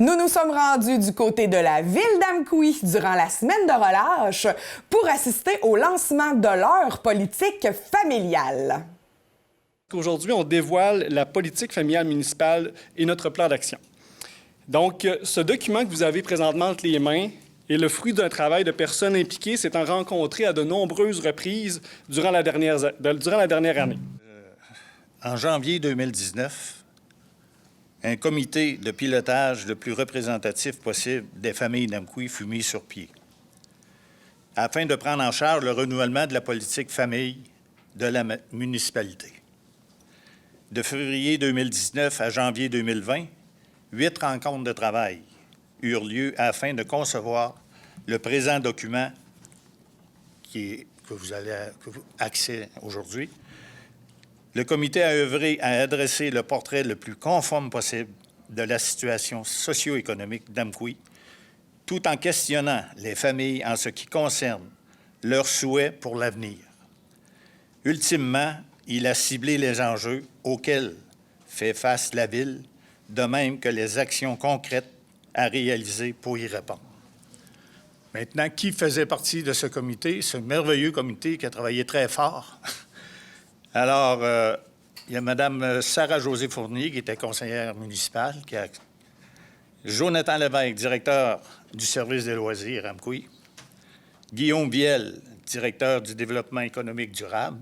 Nous nous sommes rendus du côté de la ville d'Amqui durant la semaine de relâche pour assister au lancement de leur politique familiale. Aujourd'hui, on dévoile la politique familiale municipale et notre plan d'action. Donc, ce document que vous avez présentement entre les mains est le fruit d'un travail de personnes impliquées s'étant rencontrées à de nombreuses reprises durant la dernière année. En janvier 2019, un comité de pilotage le plus représentatif possible des familles d'Amqui fut mis sur pied afin de prendre en charge le renouvellement de la politique famille de la municipalité. De février 2019 à janvier 2020, 8 rencontres de travail eurent lieu afin de concevoir le présent document que vous avez accès aujourd'hui. Le comité a œuvré à adresser le portrait le plus conforme possible de la situation socio-économique d'Amqui, tout en questionnant les familles en ce qui concerne leurs souhaits pour l'avenir. Ultimement, il a ciblé les enjeux auxquels fait face la Ville, de même que les actions concrètes à réaliser pour y répondre. Maintenant, qui faisait partie de ce comité, ce merveilleux comité qui a travaillé très fort? Alors, il y a Mme Sarah-Josée Fournier, qui était conseillère municipale, Jonathan Lévesque, directeur du service des loisirs à Amqui, Guillaume Viel, directeur du développement économique durable,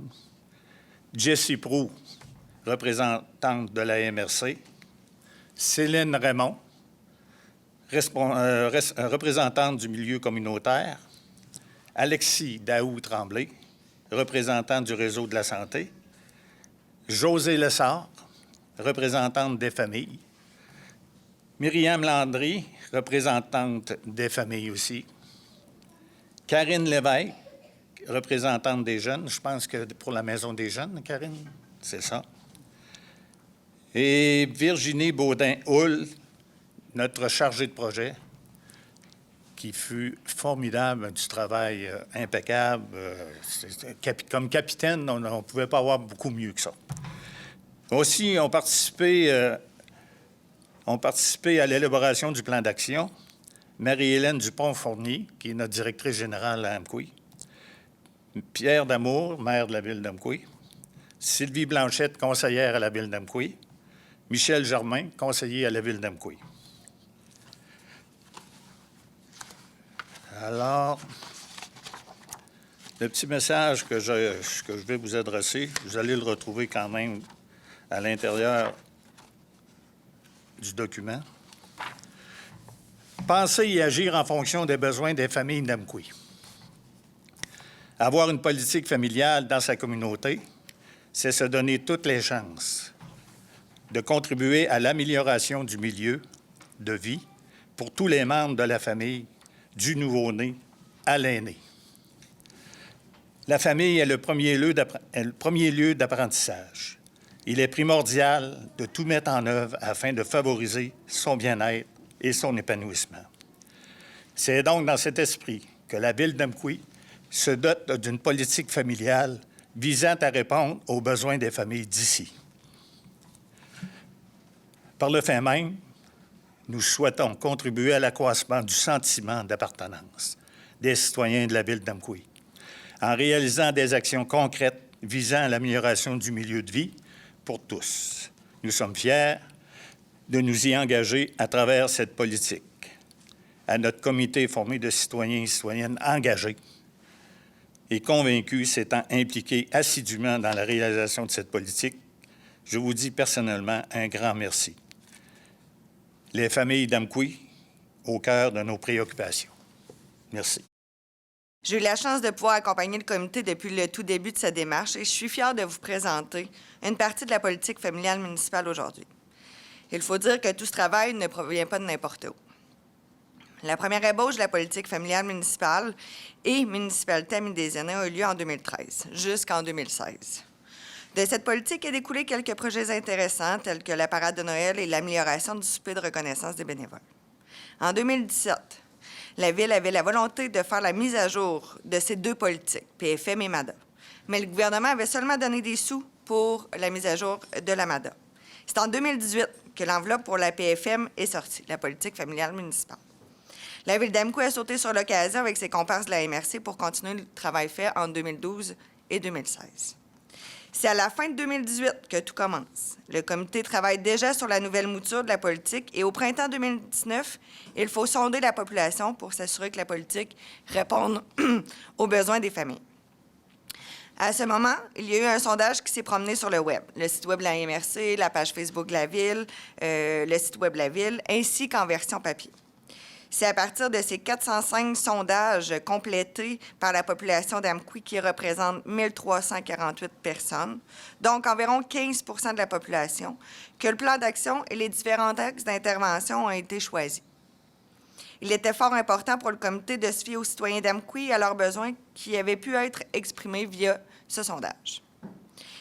Jessie Proulx, représentante de la MRC, Céline Raymond, représentante du milieu communautaire, Alexis Daou-Tremblay, représentant du réseau de la santé, José Lessard, représentante des familles, Myriam Landry, représentante des familles aussi, Karine Lévesque, représentante des jeunes, je pense que pour la Maison des jeunes, Karine, c'est ça, et Virginie Baudin-Houle, notre chargée de projet, qui fut formidable, du travail impeccable. Comme capitaine, on ne pouvait pas avoir beaucoup mieux que ça. Aussi, ont participé à l'élaboration du plan d'action Marie-Hélène Dupont-Fournier, qui est notre directrice générale à Amqui, Pierre Damour, maire de la ville d'Amqui, Sylvie Blanchette, conseillère à la ville d'Amqui, Michel Germain, conseiller à la ville d'Amqui. Alors, le petit message que je vais vous adresser, vous allez le retrouver quand même à l'intérieur du document. Penser et agir en fonction des besoins des familles d'Amqui. Avoir une politique familiale dans sa communauté, c'est se donner toutes les chances de contribuer à l'amélioration du milieu de vie pour tous les membres de la famille, du nouveau-né à l'aîné. La famille est le premier lieu d'apprentissage. Il est primordial de tout mettre en œuvre afin de favoriser son bien-être et son épanouissement. C'est donc dans cet esprit que la ville d'Amqui se dote d'une politique familiale visant à répondre aux besoins des familles d'ici. Par le fait même, nous souhaitons contribuer à l'accroissement du sentiment d'appartenance des citoyens de la ville d'Amqui en réalisant des actions concrètes visant à l'amélioration du milieu de vie pour tous. Nous sommes fiers de nous y engager à travers cette politique. À notre comité formé de citoyens et citoyennes engagés et convaincus s'étant impliqués assidûment dans la réalisation de cette politique, je vous dis personnellement un grand merci. Les familles d'Amqui au cœur de nos préoccupations. Merci. J'ai eu la chance de pouvoir accompagner le comité depuis le tout début de sa démarche et je suis fière de vous présenter une partie de la politique familiale municipale aujourd'hui. Il faut dire que tout ce travail ne provient pas de n'importe où. La première ébauche de la politique familiale municipale et municipalité amie des aînés a eu lieu en 2013, jusqu'en 2016. De cette politique est découlé quelques projets intéressants, tels que la parade de Noël et l'amélioration du souper de reconnaissance des bénévoles. En 2017, la Ville avait la volonté de faire la mise à jour de ces deux politiques, PFM et MADA. Mais le gouvernement avait seulement donné des sous pour la mise à jour de la MADA. C'est en 2018 que l'enveloppe pour la PFM est sortie, la politique familiale municipale. La Ville d'Amqui a sauté sur l'occasion avec ses comparses de la MRC pour continuer le travail fait en 2012 et 2016. C'est à la fin de 2018 que tout commence. Le comité travaille déjà sur la nouvelle mouture de la politique et au printemps 2019, il faut sonder la population pour s'assurer que la politique réponde aux besoins des familles. À ce moment, il y a eu un sondage qui s'est promené sur le web, le site web de la MRC, la page Facebook de la Ville, le site web de la Ville, ainsi qu'en version papier. C'est à partir de ces 405 sondages complétés par la population d'Amqui qui représente 1348 personnes, donc environ 15 de la population, que le plan d'action et les différents axes d'intervention ont été choisis. Il était fort important pour le comité de se fier aux citoyens d'Amqui et à leurs besoins qui avaient pu être exprimés via ce sondage.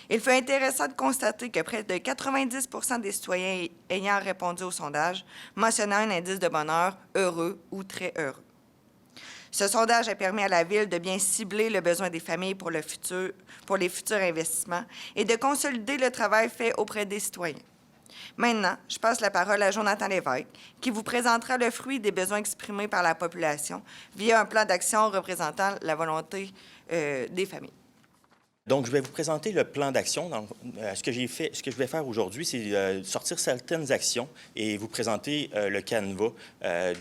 Il fut intéressant de constater que près de 90 des citoyens ayant répondu au sondage mentionnaient un indice de bonheur heureux ou très heureux. Ce sondage a permis à la Ville de bien cibler le besoin des familles pour les futurs investissements et de consolider le travail fait auprès des citoyens. Maintenant, je passe la parole à Jonathan Lévesque, qui vous présentera le fruit des besoins exprimés par la population via un plan d'action représentant la volonté des familles. Donc, je vais vous présenter le plan d'action. Ce que je vais faire aujourd'hui, c'est sortir certaines actions et vous présenter le canevas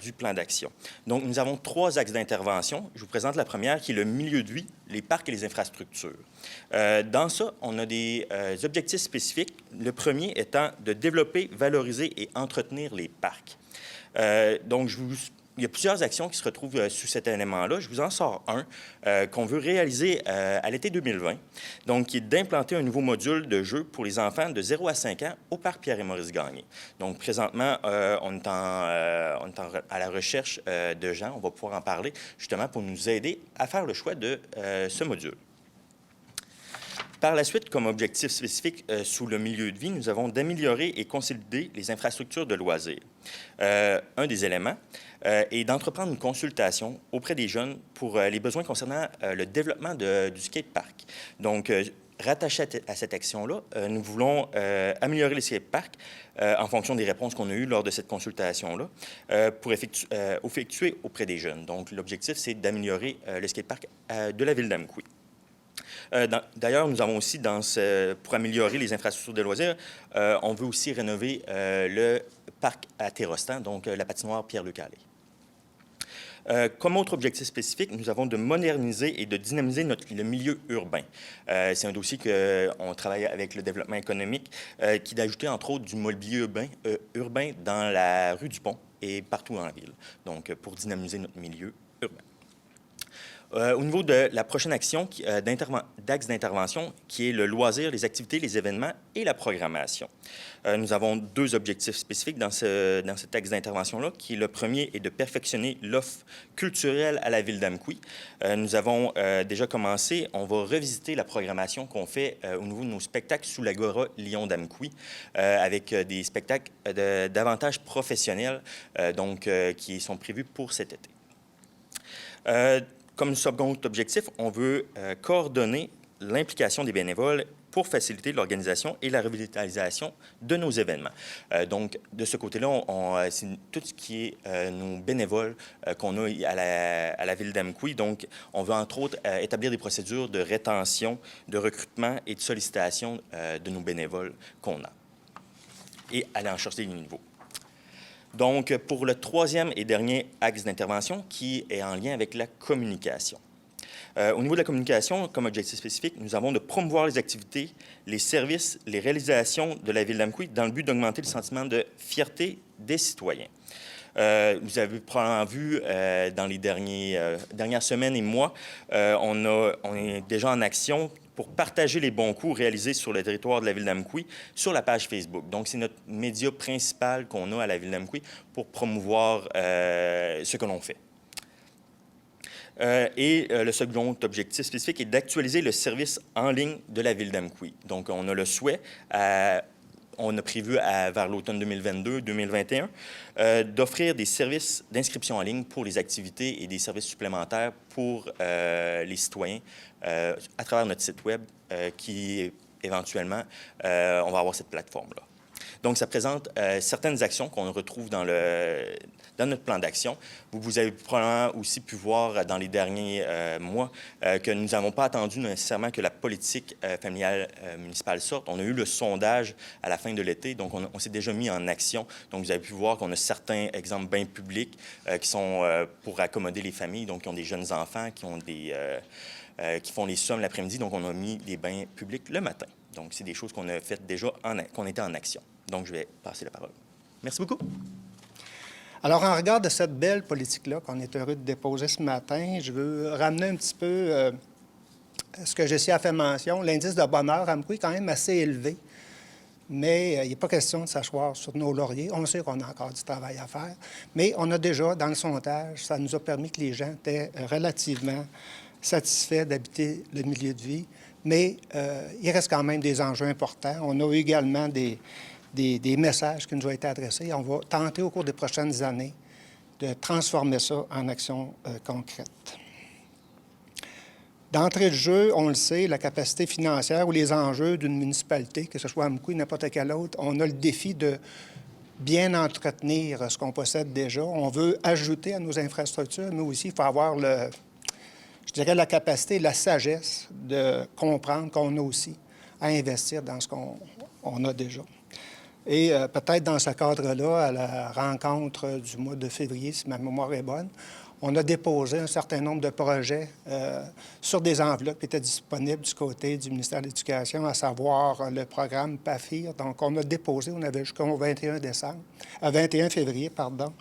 du plan d'action. Donc, nous avons 3 axes d'intervention. Je vous présente la première, qui est le milieu de vie, les parcs et les infrastructures. Dans ça, on a des objectifs spécifiques. Le premier étant de développer, valoriser et entretenir les parcs. Donc, il y a plusieurs actions qui se retrouvent sous cet élément-là. Je vous en sors un qu'on veut réaliser à l'été 2020, donc qui est d'implanter un nouveau module de jeu pour les enfants de 0 à 5 ans au parc Pierre-et-Maurice Gagné. Donc, présentement, on est à la recherche de gens. On va pouvoir en parler justement pour nous aider à faire le choix de ce module. Par la suite, comme objectif spécifique sous le milieu de vie, nous avons d'améliorer et consolider les infrastructures de loisirs. Un des éléments est d'entreprendre une consultation auprès des jeunes pour les besoins concernant le développement du skatepark. Donc, rattaché à cette action-là, nous voulons améliorer les skateparks en fonction des réponses qu'on a eues lors de cette consultation-là pour effectuer auprès des jeunes. Donc, l'objectif, c'est d'améliorer le skatepark de la Ville d'Amqui. D'ailleurs, nous avons aussi, pour améliorer les infrastructures de loisirs, on veut aussi rénover le parc à Terrostan, donc la patinoire Pierre-Luc Allais. Comme autre objectif spécifique, nous avons de moderniser et de dynamiser le milieu urbain. C'est un dossier qu'on travaille avec le développement économique, qui d'ajouter, entre autres, du mobilier urbain dans la rue du Pont et partout dans la ville, donc pour dynamiser notre milieu urbain. Au niveau de la prochaine action d'axe d'intervention, qui est le loisir, les activités, les événements et la programmation. Nous avons 2 objectifs spécifiques dans cet axe d'intervention-là, qui le premier est de perfectionner l'offre culturelle à la Ville d'Amqui. Nous avons déjà commencé, on va revisiter la programmation qu'on fait au niveau de nos spectacles sous l'Agora Lion d'Amqui, avec des spectacles davantage professionnels, qui sont prévus pour cet été. Comme second objectif, on veut coordonner l'implication des bénévoles pour faciliter l'organisation et la revitalisation de nos événements. Donc, de ce côté-là, c'est tout ce qui est nos bénévoles qu'on a à la Ville d'Amqui. Donc, on veut, entre autres, établir des procédures de rétention, de recrutement et de sollicitation de nos bénévoles qu'on a et aller en chercher des nouveaux. Donc, pour le 3e et dernier axe d'intervention, qui est en lien avec la communication. Au niveau de la communication, comme objectif spécifique, nous avons de promouvoir les activités, les services, les réalisations de la Ville d'Amqui dans le but d'augmenter le sentiment de fierté des citoyens. Vous avez probablement vu dans les dernières semaines et mois, on est déjà en action pour partager les bons coups réalisés sur le territoire de la Ville d'Amqui sur la page Facebook. Donc, c'est notre média principal qu'on a à la Ville d'Amqui pour promouvoir ce que l'on fait. Le second objectif spécifique est d'actualiser le service en ligne de la Ville d'Amqui. Donc, on a le souhait, on a prévu vers l'automne 2022-2021, d'offrir des services d'inscription en ligne pour les activités et des services supplémentaires pour les citoyens à travers notre site Web qui, éventuellement, on va avoir cette plateforme-là. Donc, ça présente certaines actions qu'on retrouve dans notre plan d'action. Vous avez probablement aussi pu voir dans les derniers mois que nous n'avons pas attendu nécessairement que la politique familiale municipale sorte. On a eu le sondage à la fin de l'été, donc on s'est déjà mis en action. Donc, vous avez pu voir qu'on a certains exemples bains publics qui sont pour accommoder les familles, donc qui ont des jeunes enfants, qui font les sommes l'après-midi. Donc, on a mis des bains publics le matin. Donc, c'est des choses qu'on a faites déjà, qu'on était en action. Donc, je vais passer la parole. Merci beaucoup. Alors, en regard de cette belle politique-là qu'on est heureux de déposer ce matin, je veux ramener un petit peu ce que Jessie a fait mention. L'indice de bonheur à Amqui est quand même assez élevé, mais il n'est pas question de s'asseoir sur nos lauriers. On sait qu'on a encore du travail à faire, mais on a déjà, dans le sondage, ça nous a permis que les gens étaient relativement satisfaits d'habiter le milieu de vie, mais il reste quand même des enjeux importants. On a eu également des messages qui nous ont été adressés. On va tenter au cours des prochaines années de transformer ça en actions concrètes. D'entrée de jeu, on le sait, la capacité financière ou les enjeux d'une municipalité, que ce soit Amqui ou n'importe quelle autre, on a le défi de bien entretenir ce qu'on possède déjà. On veut ajouter à nos infrastructures, mais aussi il faut avoir la capacité, la sagesse de comprendre qu'on a aussi à investir dans ce qu'on a déjà. Et peut-être dans ce cadre-là, à la rencontre du mois de février, si ma mémoire est bonne, on a déposé un certain nombre de projets sur des enveloppes qui étaient disponibles du côté du ministère de l'Éducation, à savoir le programme PAFIR. Donc, on a déposé, on avait jusqu'au 21 février, pardon.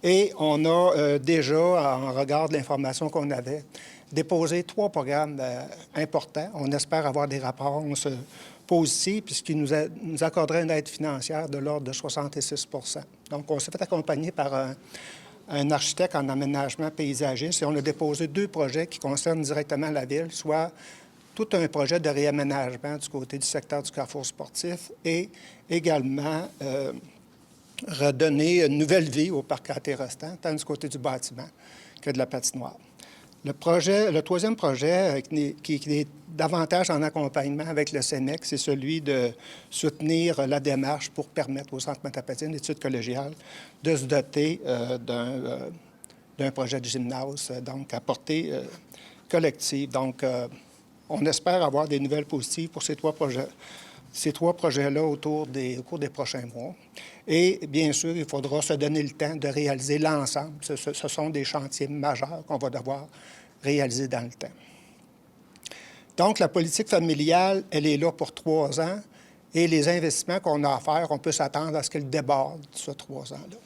Et on a déjà, en regard de l'information qu'on avait, déposé 3 programmes importants. On espère avoir des réponses positives, puisqu'ils nous accorderaient une aide financière de l'ordre de 66 %. Donc, on s'est fait accompagner par un architecte en aménagement paysagiste et on a déposé 2 projets qui concernent directement la ville, soit tout un projet de réaménagement du côté du secteur du carrefour sportif et également redonner une nouvelle vie au parc restant, tant du côté du bâtiment que de la patinoire. Le 3e projet, qui est davantage en accompagnement avec le CENEC, c'est celui de soutenir la démarche pour permettre au Centre Matapétine d'études collégiales de se doter d'un projet de gymnase, donc à portée collective. Donc, on espère avoir des nouvelles positives pour ces 3 projets-là au cours des prochains mois. Et bien sûr, il faudra se donner le temps de réaliser l'ensemble. Ce sont des chantiers majeurs qu'on va devoir réaliser dans le temps. Donc, la politique familiale, elle est là pour 3 ans et les investissements qu'on a à faire, on peut s'attendre à ce qu'elle déborde ce 3 ans-là.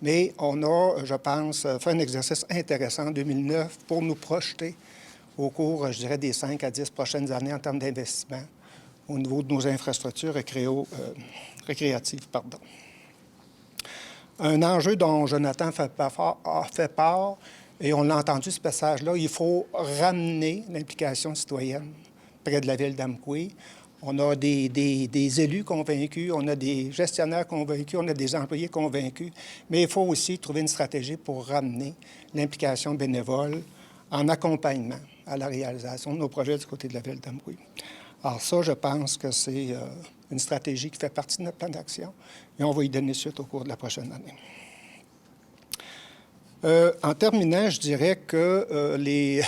Mais on a, je pense, fait un exercice intéressant en 2009 pour nous projeter au cours, je dirais, des 5 à 10 prochaines années en termes d'investissement au niveau de nos infrastructures récréatives. Un enjeu dont Jonathan a fait part, et on l'a entendu ce passage-là, il faut ramener l'implication citoyenne près de la ville d'Amqui. On a des élus convaincus, on a des gestionnaires convaincus, on a des employés convaincus, mais il faut aussi trouver une stratégie pour ramener l'implication bénévole en accompagnement à la réalisation de nos projets du côté de la ville d'Amqui. Alors ça, je pense que c'est une stratégie qui fait partie de notre plan d'action et on va y donner suite au cours de la prochaine année. En terminant, je dirais que je ne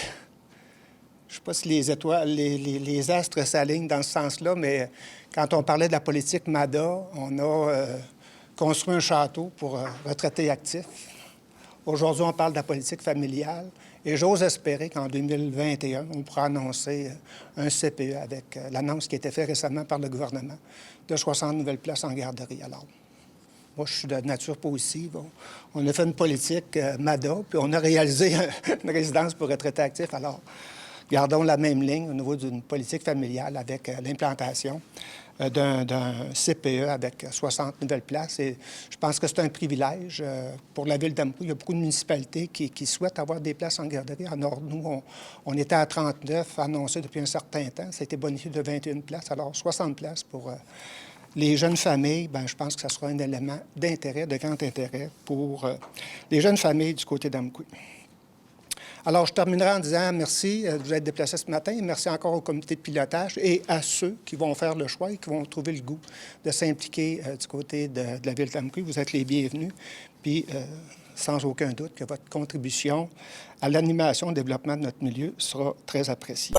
sais pas si les astres s'alignent dans ce sens-là, mais quand on parlait de la politique MADA, on a construit un château pour retraités actifs. Aujourd'hui, on parle de la politique familiale. Et j'ose espérer qu'en 2021, on pourra annoncer un CPE avec l'annonce qui a été faite récemment par le gouvernement de 60 nouvelles places en garderie. Alors, moi, je suis de nature positive. On a fait une politique MADA, puis on a réalisé une résidence pour retraités actifs. Alors, gardons la même ligne au niveau d'une politique familiale avec l'implantation d'un CPE avec 60 nouvelles places. Et je pense que c'est un privilège pour la ville d'Amqui. Il y a beaucoup de municipalités qui souhaitent avoir des places en garderie. Alors, nous, on était à 39 annoncés depuis un certain temps. Ça a été bonifié de 21 places. Alors, 60 places pour les jeunes familles. Bien, je pense que ça sera un élément d'intérêt, de grand intérêt pour les jeunes familles du côté d'Amqui. Alors, je terminerai en disant merci de vous être déplacés ce matin. Merci encore au comité de pilotage et à ceux qui vont faire le choix et qui vont trouver le goût de s'impliquer du côté de la Ville d'Amqui. Vous êtes les bienvenus. Puis, sans aucun doute que votre contribution à l'animation, au développement de notre milieu sera très appréciée.